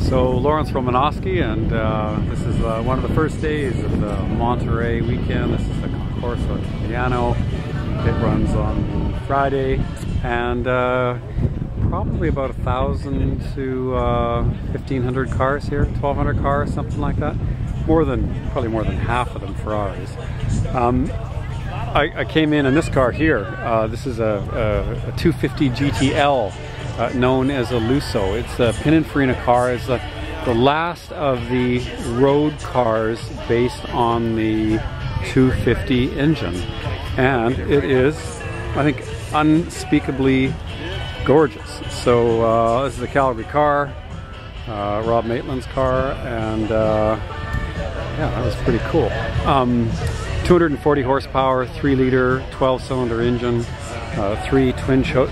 So Lawrence Romanosky, and this is one of the first days of the Monterey weekend. This is the Concorso Italiano. It runs on Friday, and probably about 1,000 to 1,500 cars here, 1,200 cars, something like that. Probably more than half of them Ferraris. I came in this car here. This is a 250 GTL. Known as a Lusso. It's a Pininfarina car. It's the last of the road cars based on the 250 engine, and it is, I think, unspeakably gorgeous. So this is a Calgary car, Rob Maitland's car, and yeah, that was pretty cool. 240 horsepower, 3-liter, 12-cylinder engine, 3 twin choke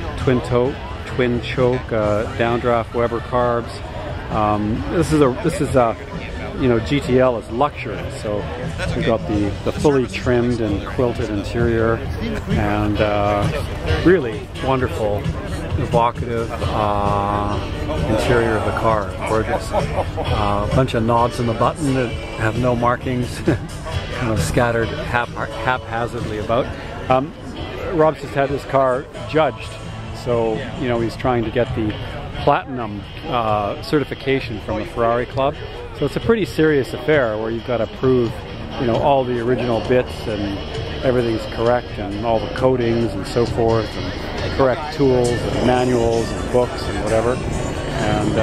downdraft Weber carbs. This is you know, GTL is luxury, so we've got the fully trimmed and quilted interior, and really wonderful, evocative interior of the car. Gorgeous. A bunch of knobs in the button that have no markings, kind of scattered haphazardly about. Rob's just had this car judged. So, you know, he's trying to get the platinum certification from the Ferrari Club. So it's a pretty serious affair where you've got to prove, you know, all the original bits and everything's correct and all the coatings and so forth, and correct tools and manuals and books and whatever. And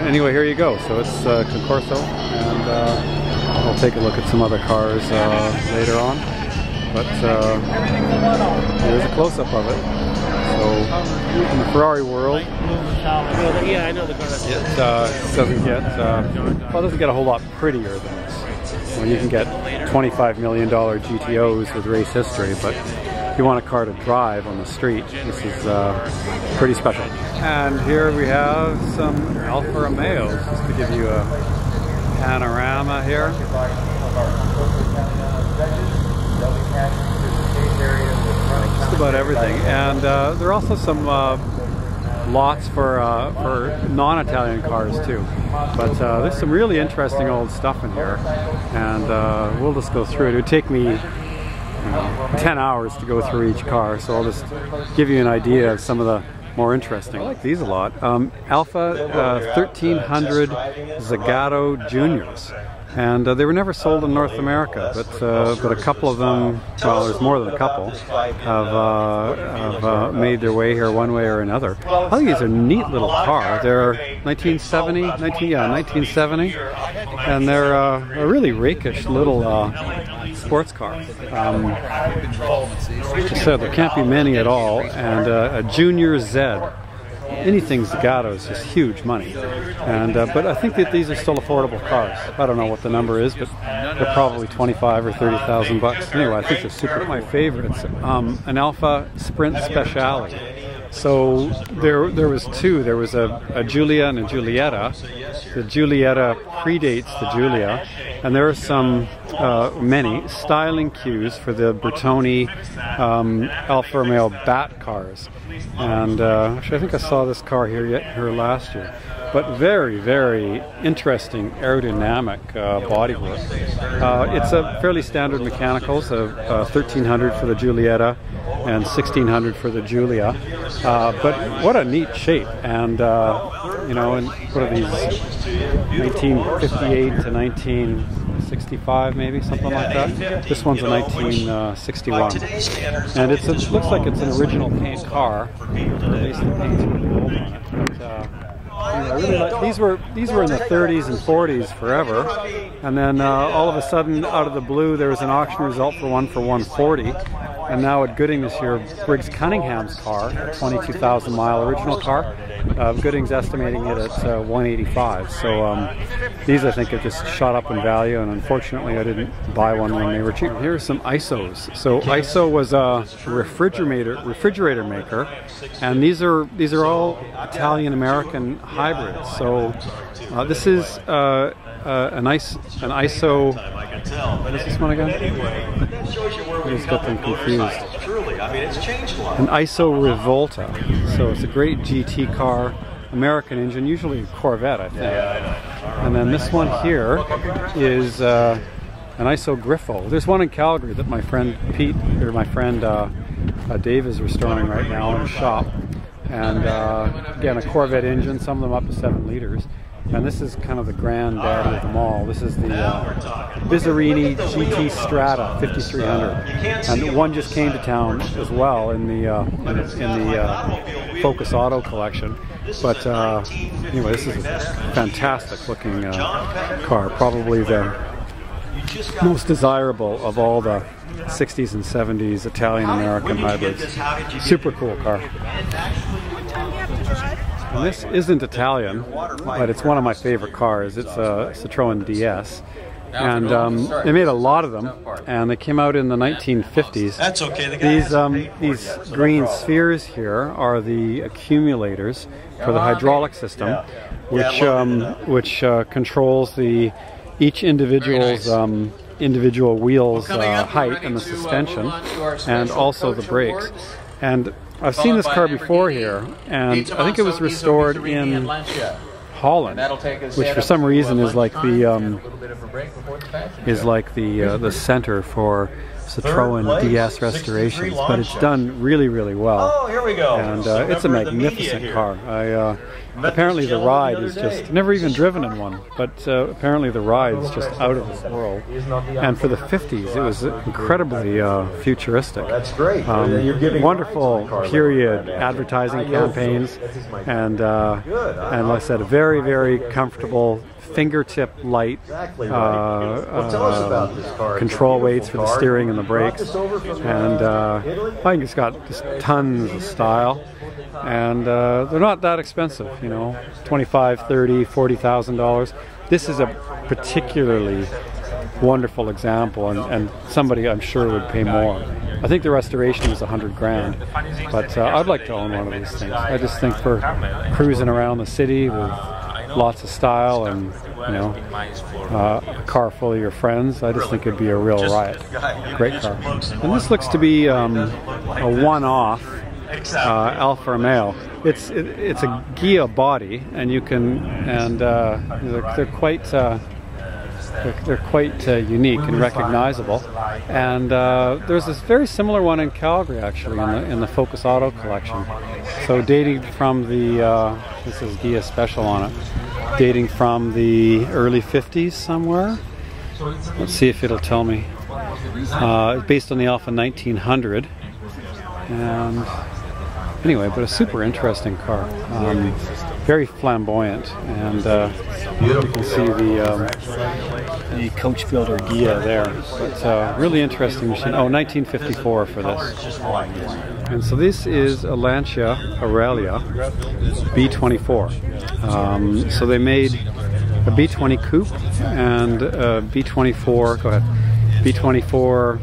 anyway, here you go. So it's Concorso, and I'll take a look at some other cars later on. But here's a close-up of it. So in the Ferrari world, yeah, I know the car. It doesn't get a whole lot prettier than this. When you can get $25 million GTOs with race history, but if you want a car to drive on the street, this is pretty special. And here we have some Alfa Romeos, just to give you a panorama here. Just about everything, and there are also some lots for non-Italian cars too. But there's some really interesting old stuff in here, and we'll just go through it. It would take me 10 hours to go through each car, so I'll just give you an idea of some of the more interesting. I like these a lot. Alfa 1300 Zagato Juniors. And they were never sold in North America, but a couple of them, well, there's more than a couple, have made their way here one way or another. I think these are a neat little car. They're 1970, and they're a really rakish little sports car. Like I said, there can't be many at all, and a Junior Z. Anything Zagato is just huge money, and but I think that these are still affordable cars. I don't know what the number is, but they're probably 25 or 30,000 bucks. Anyway, I think they're super. My favorites, an Alfa Sprint Speciale. So there was two. There was a Giulia and a Giulietta. The Giulietta predates the Giulia, and there are some many styling cues for the Bertone Alfa Romeo Bat cars. And actually, I think I saw this car here last year. But very, very interesting aerodynamic bodywork. It's a fairly standard mechanicals, 1300 for the Giulietta and 1600 for the Giulia. But what a neat shape! And you know, and what are these? 1958 to 1965, maybe something like that. This one's a 1961, and it looks like it's an original paint car. Or at least the paint's really old on it. But, I really like, these were in the 30s and 40s forever, and then all of a sudden, out of the blue, there was an auction result for one for 140, and now at Gooding this year, Briggs Cunningham's car, a 22,000 mile original car, Gooding's estimating it at 185. So these, I think, have just shot up in value, and unfortunately I didn't buy one when they were cheap. Here are some ISOs. So ISO was a refrigerator maker, and these are all Italian-American hybrids. So this is an ISO. What is this one again? I just got them confused. An ISO Rivolta. So it's a great GT car. American engine, usually a Corvette, I think. And then this one here is an Iso Griffo. There's one in Calgary that my friend Pete, or my friend Dave is restoring right now in his shop. And again, a Corvette engine, some of them up to 7 liters. And this is kind of the granddaddy of them all. This is the Bizzarini GT Strata 5300, and one just came to town as well in the Focus Auto collection. But anyway, this is a fantastic looking car, probably the most desirable of all the 60s and 70s Italian-American hybrids. Super cool car. And this isn't Italian, but it's one of my favorite cars. It's a Citroën DS. And they made a lot of them, and they came out in the 1950s. That's okay. These green spheres here are the accumulators for the hydraulic system, which controls each individual's individual wheel's height and the suspension, and also the brakes. And I've seen this car before here, and I think it was restored in Holland, which for some reason is like the center for Citroën DS restorations, but it's done really, really well. Oh, here we go. And it's a magnificent car. Apparently the ride is just, never even driven in one, but apparently the ride is just out of this world. And for the 50s, it was incredibly futuristic. That's great. Wonderful period advertising campaigns, and like I said, a very, very comfortable fingertip light control weights for the steering and the brakes, and I think it's got just tons of style, and they're not that expensive, you know, $25,000, $30,000, $40,000. This is a particularly wonderful example, and somebody I'm sure would pay more. I think the restoration was $100 grand, but I'd like to own one of these things. I just think for cruising around the city with lots of style and, you know, a car full of your friends, I just think it'd be a real riot. Great car. And this looks to be a one-off Alfa Romeo. It's a Ghia body, and you can, and they're quite unique and recognizable. And there's this very similar one in Calgary, actually, in the Focus Auto collection. So dating from the this is Ghia Special on it, dating from the early 50s somewhere. Let's see if it'll tell me. It's based on the Alfa 1900, and anyway, but a super interesting car. Very flamboyant, and you can see the coach builder Ghia there. But really interesting machine. Oh, 1954 for this. And so this is a Lancia Aurelia B24. So they made a B20 coupe and a B24. Go ahead. B24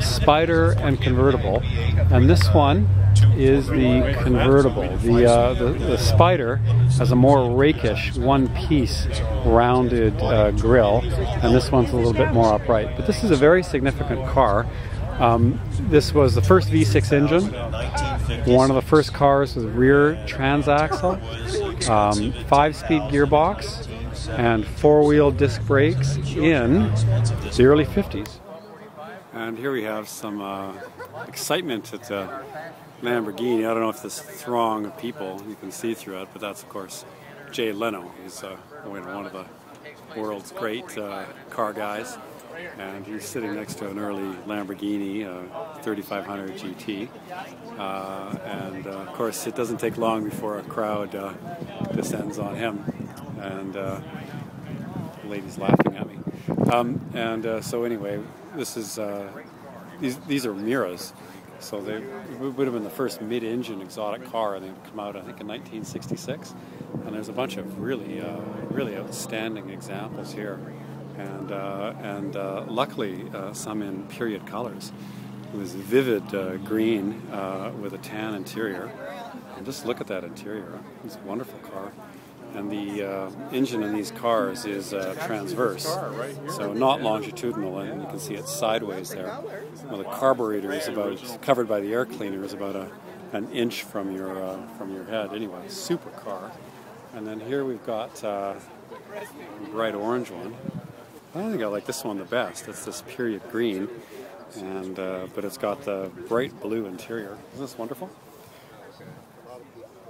Spider and convertible, and this one is the convertible. The Spider has a more rakish, one-piece rounded grille, and this one's a little bit more upright. But this is a very significant car. This was the first V6 engine, one of the first cars with rear transaxle, 5-speed gearbox, and 4-wheel disc brakes in the early 50s. And here we have some excitement at Lamborghini. I don't know if this throng of people, you can see through it, but that's of course Jay Leno. He's one of the world's great car guys, and he's sitting next to an early Lamborghini 3500 GT. And of course it doesn't take long before a crowd descends on him, and the lady's laughing at me. So anyway, this is these are Miras, so they would have been the first mid-engine exotic car, and they come out I think in 1966. And there's a bunch of really really outstanding examples here, and luckily some in period colors. It was vivid green with a tan interior, and just look at that interior. It's a wonderful car. And the engine in these cars is transverse, so not longitudinal, and you can see it sideways there. Well, the carburetor is covered by the air cleaner, is about a an inch from your head. Anyway, super car. And then here we've got a bright orange one. I think I like this one the best. It's this period green, and but it's got the bright blue interior. Isn't this wonderful?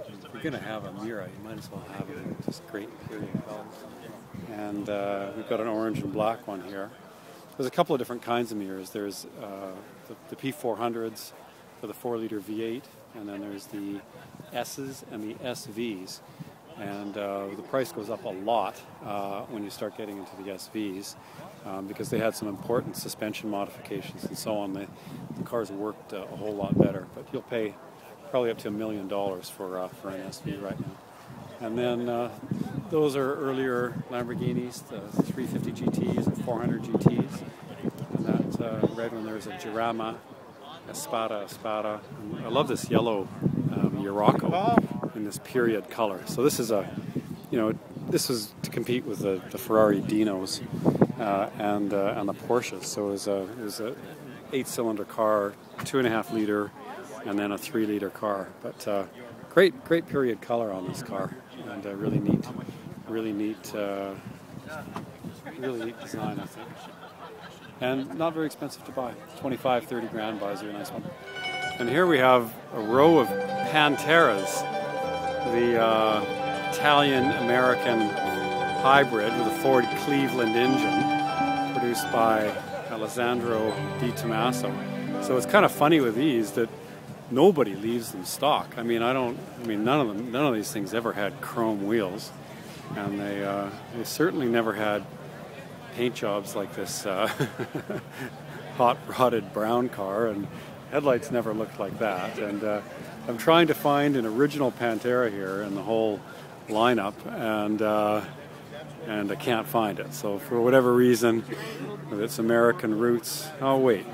If you're gonna have a Miura, you might as well have it in just great period colors. And we've got an orange and black one here. There's a couple of different kinds of Miuras. There's the P400s for the 4-liter V8, and then there's the S's and the SVs. And the price goes up a lot when you start getting into the SVs because they had some important suspension modifications and so on. The cars worked a whole lot better, but you'll pay probably up to $1 million for an SV right now. And then those are earlier Lamborghinis, the 350 GTs and 400 GTs. And that red one, there's a Girama, Espada. And I love this yellow Urraco in this period color. So this is this was to compete with the Ferrari Dinos and the Porsches. So it was a 8-cylinder car, 2.5 liter, and then a 3-liter car. But great period color on this car, and really neat design, I think. And not very expensive to buy. 25, 30 grand buys you a nice one. And here we have a row of Panteras, the Italian-American hybrid with a Ford Cleveland engine, produced by Alessandro Di Tommaso. So it's kind of funny with these that nobody leaves them stock. I mean, none of these things ever had chrome wheels, and they certainly never had paint jobs like this hot rodded brown car, and headlights never looked like that. And I'm trying to find an original Pantera here in the whole lineup, and I can't find it. So for whatever reason, with its American roots, oh wait,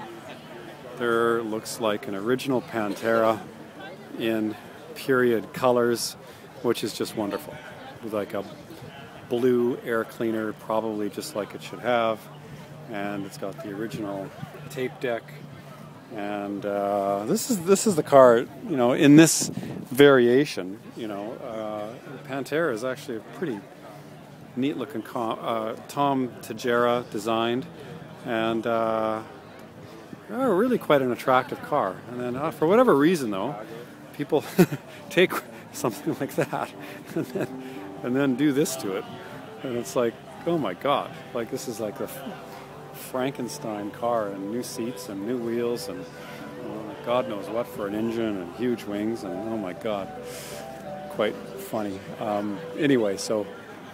there looks like an original Pantera in period colors, which is just wonderful, with like a blue air cleaner, probably just like it should have, and it's got the original tape deck. And this is the car, in this variation. Pantera is actually a pretty neat looking car. Tom Tejera designed, and really quite an attractive car. And then for whatever reason though, people take something like that and then do this to it, and it's like, oh my god, like this is like the Frankenstein car, and new seats and new wheels and God knows what for an engine and huge wings, and oh my god, quite funny. Anyway, so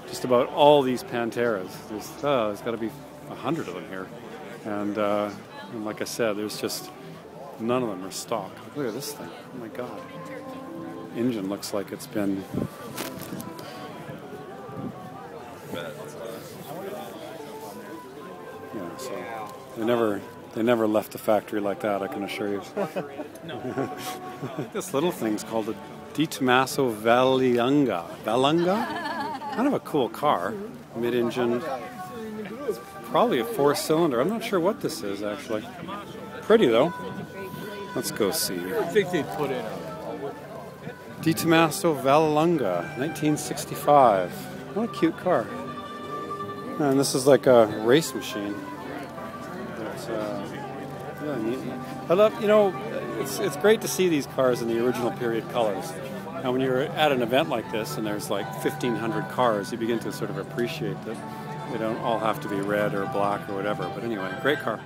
just about all these Panteras, there's got to be 100 of them here, and like I said, there's just none of them are stock. Look at this thing, oh my god, engine looks like it's been so they never left the factory like that, I can assure you. This little thing's called a Di Tommaso Valanga. Kind of a cool car, mid-engine. It's probably a 4-cylinder. I'm not sure what this is actually. Pretty though. Let's go see. I think they put it Di Tommaso Valanga, 1965. What a cute car. And this is like a race machine. It's really neat. I love, it's great to see these cars in the original period colors. And when you're at an event like this and there's like 1,500 cars, you begin to sort of appreciate that they don't all have to be red or black or whatever. But anyway, great car.